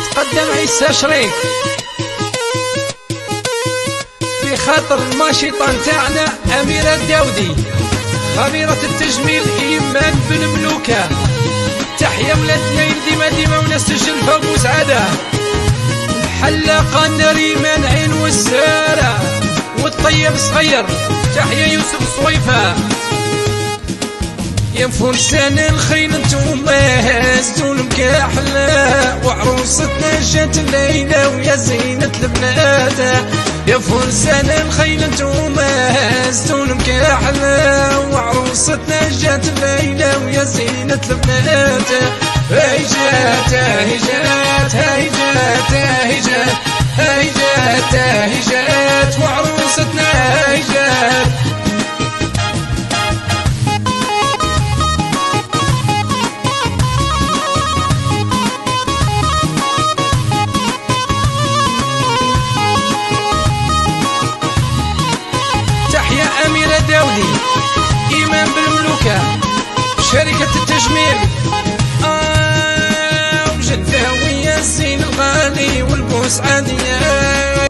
تقدم عيسى شريك في خاطر الماشيطان تاعنا أميرة الداودي، خبيرة التجميل إيمان بن ملوكة. تحية ولاد ليل ديما ونسجل فوق سعادة. الحلاقة نريمان عين والسارة والطيب صغير. تحية يوسف صويفة. يا فرسان الخيل انتوما زتون مكاحلة، وعروستنا جات الليلة ويا زينة البنات. يا فرسان الخيل انتوما زتون مكاحلة، وعروستنا جات الليلة ويا زينة البنات. هاي جات هاي جات هاي جات هاي جات هاي جات هاي جات، وعروستنا هاي جات. أميرة داودي إيمان بالملوكة شركة التجميل. وجدة ويا الزين الغالي والبوس عادية.